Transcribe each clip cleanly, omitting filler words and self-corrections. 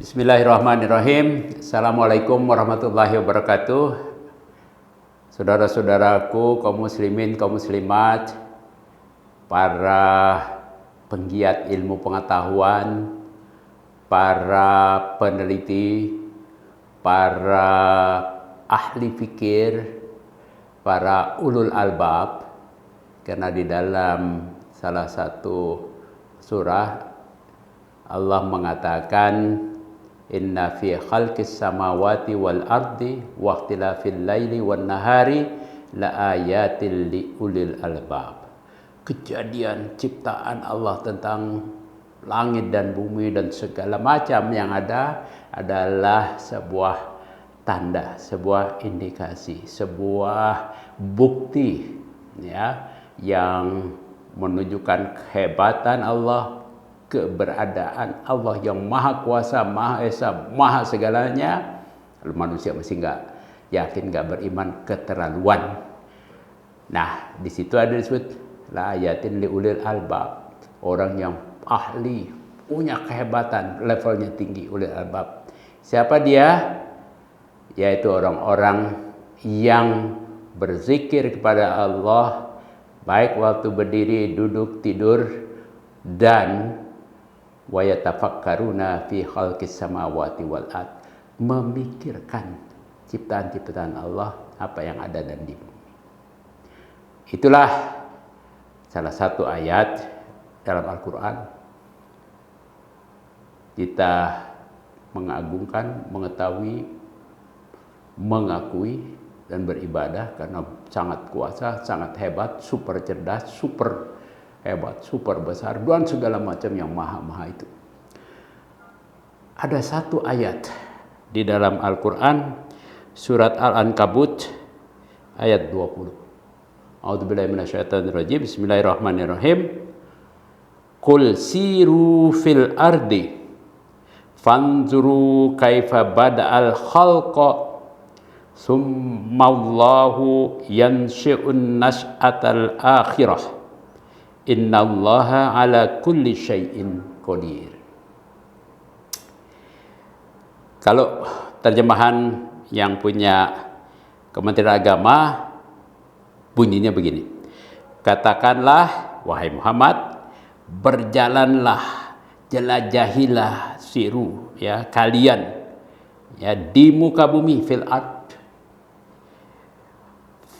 Bismillahirrahmanirrahim. Assalamualaikum warahmatullahi wabarakatuh. Saudara-saudaraku, kaum muslimin, kaum muslimat, para penggiat ilmu pengetahuan, para peneliti, para ahli fikir, para ulul albab, karena di dalam salah satu surah Allah mengatakan inna fi khalqis samawati wal ardi wa ikhtilafil laili wan nahari la ayatil li ulil albab. Kejadian ciptaan Allah tentang langit dan bumi dan segala macam yang ada adalah sebuah tanda, sebuah indikasi, sebuah bukti ya yang menunjukkan kehebatan Allah, keberadaan Allah yang maha kuasa, maha esa, maha segalanya. Lalu manusia masih nggak yakin, nggak beriman, keterlaluan. Nah, di situ ada disebut la ayatin li ulil albab, orang yang ahli, punya kehebatan, levelnya tinggi, ulil albab. Siapa dia? Yaitu orang-orang yang berzikir kepada Allah baik waktu berdiri, duduk, tidur, dan wa yatafakkaruna fi khalqis samawati wal ard, memikirkan ciptaan-ciptaan Allah, apa yang ada dan di bumi. Itulah salah satu ayat dalam Al-Quran kita mengagungkan, mengetahui, mengakui dan beribadah karena sangat kuasa, sangat hebat, super cerdas, super hebat, super besar, dan segala macam yang maha-maha itu. Ada satu ayat di dalam Al-Quran, surat Al-Ankabut ayat 20. A'udzubillahi minasyaitonirrajim. Bismillahirrahmanirrahim. Qul siru fil ardi fanzuru kaifa bada'al khalqa summallahu yanshi'un nash'atal akhirah innallaha ala kulli syai'in qadir. Kalau terjemahan yang punya Kementerian Agama bunyinya begini. Katakanlah wahai Muhammad, berjalanlah, jelajahilah, siru ya kalian ya di muka bumi, fil ard.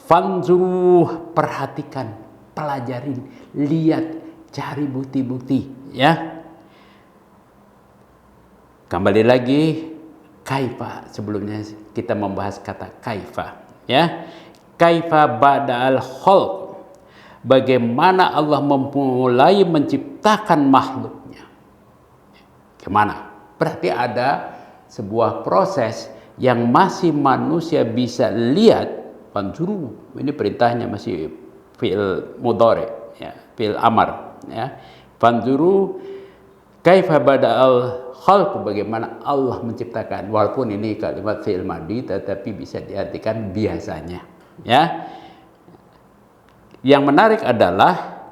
Fanzuru, perhatikan, pelajarin, lihat, cari bukti-bukti ya. Kembali lagi kaifa, sebelumnya kita membahas kata kaifa ya. Kaifa bada'al khalq, bagaimana Allah memulai menciptakan makhluknya. Kemana? Berarti ada sebuah proses yang masih manusia bisa lihat. Fanzuru, ini perintahnya masih fi'il mudhari ya, fi'il amar ya. Fanzuru kaifa bada'al khalq, bagaimana Allah menciptakan, walaupun ini kalimat fi'il madhi tetapi bisa diartikan biasanya ya. Yang menarik adalah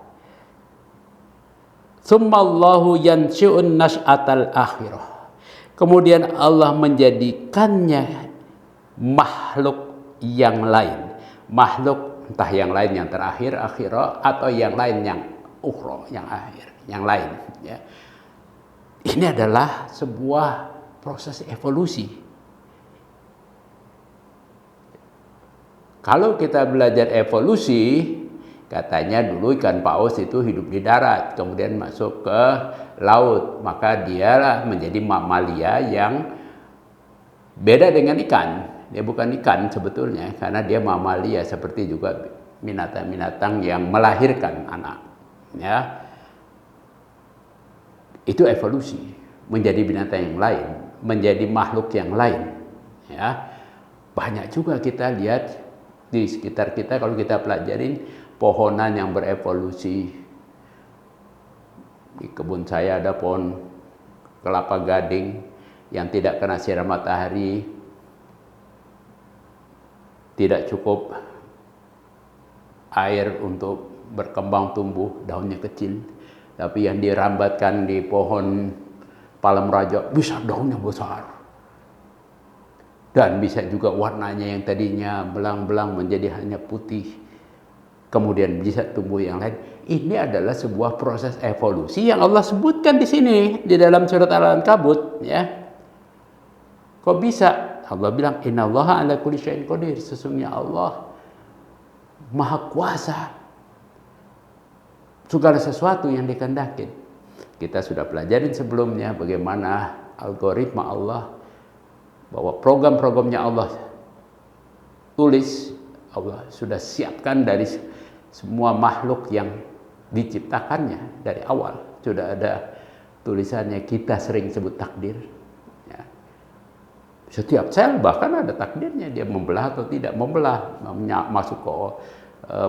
summallahu yanshi'un nash'atal akhirah, kemudian Allah menjadikannya makhluk yang lain, makhluk entah yang lain yang terakhir akhirah atau yang lain yang ukhra, yang akhir, yang lain ya. Ini adalah sebuah proses evolusi. Kalau kita belajar evolusi, katanya dulu ikan paus itu hidup di darat, kemudian masuk ke laut, maka dialah menjadi mamalia yang beda dengan ikan. Dia bukan ikan sebetulnya, karena dia mamalia seperti juga binatang-binatang yang melahirkan anak. Ya, itu evolusi, menjadi binatang yang lain, menjadi makhluk yang lain. Ya, banyak juga kita lihat di sekitar kita kalau kita pelajarin pohonan yang berevolusi. Di kebun saya ada pohon kelapa gading yang tidak kena sinar matahari, tidak cukup air untuk berkembang tumbuh, daunnya kecil, tapi yang dirambatkan di pohon palem raja bisa daunnya besar. Dan bisa juga warnanya yang tadinya belang-belang menjadi hanya putih. Kemudian bisa tumbuh yang lain. Ini adalah sebuah proses evolusi yang Allah sebutkan di sini di dalam surat Al-Ankabut, ya. Kok bisa? Allah bilang innallaha ala kulli syai'in qadir. Sesungguhnya Allah Maha Kuasa segala sesuatu yang dikehendakin. Kita sudah pelajarin sebelumnya bagaimana algoritma Allah, bahwa program-programnya Allah tulis, Allah sudah siapkan dari semua makhluk yang diciptakannya dari awal. Sudah ada tulisannya, kita sering sebut takdir. Ya. Setiap sel bahkan ada takdirnya, dia membelah atau tidak membelah, masuk ke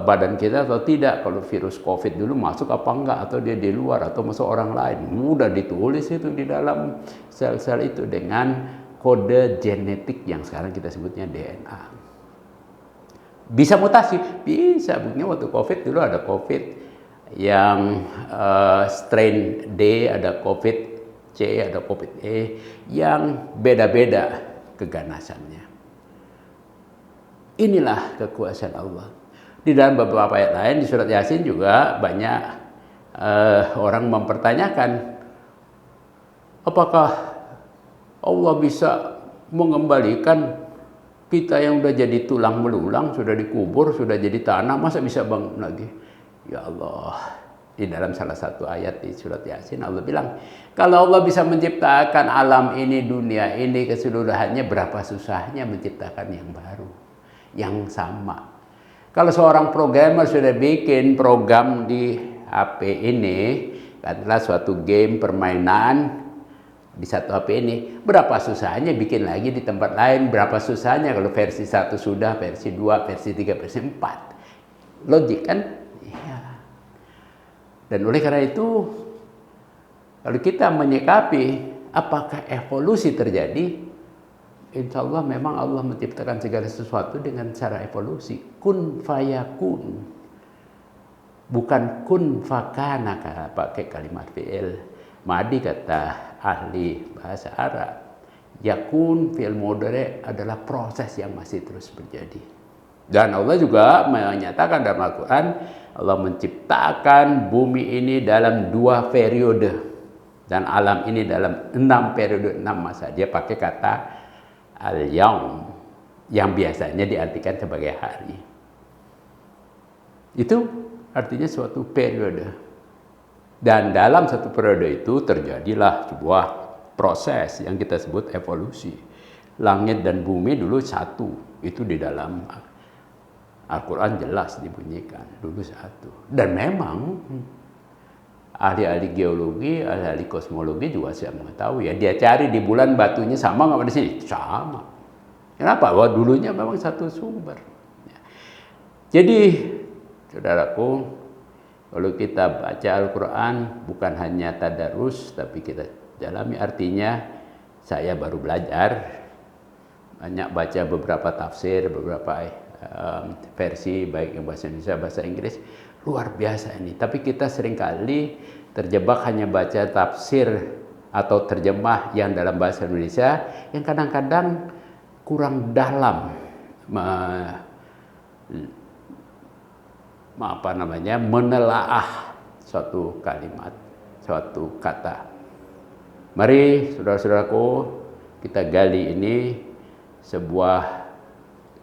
badan kita atau tidak. Kalau virus COVID dulu masuk apa enggak, atau dia di luar atau masuk orang lain, mudah ditulis itu di dalam sel-sel itu dengan kode genetik yang sekarang kita sebutnya DNA. Bisa mutasi? Bisa. Buktinya waktu COVID dulu ada COVID yang strain D, ada COVID C, ada COVID E, yang beda-beda keganasannya. Inilah kekuasaan Allah. Di dalam beberapa ayat lain di surat Yasin juga banyak orang mempertanyakan, apakah Allah bisa mengembalikan kita yang sudah jadi tulang belulang, sudah dikubur, sudah jadi tanah, masa bisa bangun lagi? Ya Allah, di dalam salah satu ayat di surat Yasin Allah bilang, kalau Allah bisa menciptakan alam ini, dunia ini keseluruhannya, berapa susahnya menciptakan yang baru, yang sama. Kalau seorang programmer sudah bikin program di HP ini, katakanlah suatu game permainan di satu HP ini, berapa susahnya bikin lagi di tempat lain, berapa susahnya kalau versi 1 sudah, versi 2, versi 3, versi 4. Logik kan? Iya. Dan oleh karena itu, kalau kita menyikapi apakah evolusi terjadi, insya Allah memang Allah menciptakan segala sesuatu dengan cara evolusi. Kun fayakun. Bukan kun fakana, pakai kalimat fi'il madi kata ahli bahasa Arab. Yakun fi'il mudhari adalah proses yang masih terus terjadi. Dan Allah juga menyatakan dalam Al-Quran, Allah menciptakan bumi ini dalam 2 periode. Dan alam ini dalam 6 periode, 6 masa. Dia pakai kata al-yaum, yang biasanya diartikan sebagai hari. Itu artinya suatu periode. Dan dalam satu periode itu terjadilah sebuah proses yang kita sebut evolusi. Langit dan bumi dulu satu. Itu di dalam Al-Quran jelas dibunyikan. Dulu satu. Dan memang ahli-ahli geologi, ahli-ahli kosmologi juga sudah mengetahui ya. Dia cari di bulan batunya sama nggak di sini? Sama. Kenapa? Wah, dulunya memang satu sumber. Jadi, saudaraku, kalau kita baca Al-Quran bukan hanya tadarus, tapi kita dalami. Artinya, saya baru belajar, banyak baca beberapa tafsir, beberapa versi, baik yang bahasa Indonesia, bahasa Inggris. Luar biasa ini. Tapi kita seringkali terjebak hanya baca tafsir atau terjemah yang dalam bahasa Indonesia yang kadang-kadang kurang dalam menelaah suatu kalimat, suatu kata. Mari saudara-saudaraku, kita gali ini sebuah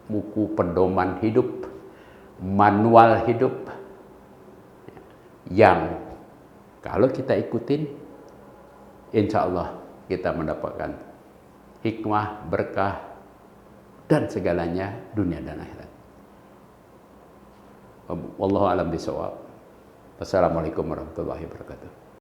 buku pedoman hidup, manual hidup, yang kalau kita ikutin, insya Allah kita mendapatkan hikmah, berkah, dan segalanya dunia dan akhirat. Wallahu a'lam bishawab. Wassalamualaikum warahmatullahi wabarakatuh.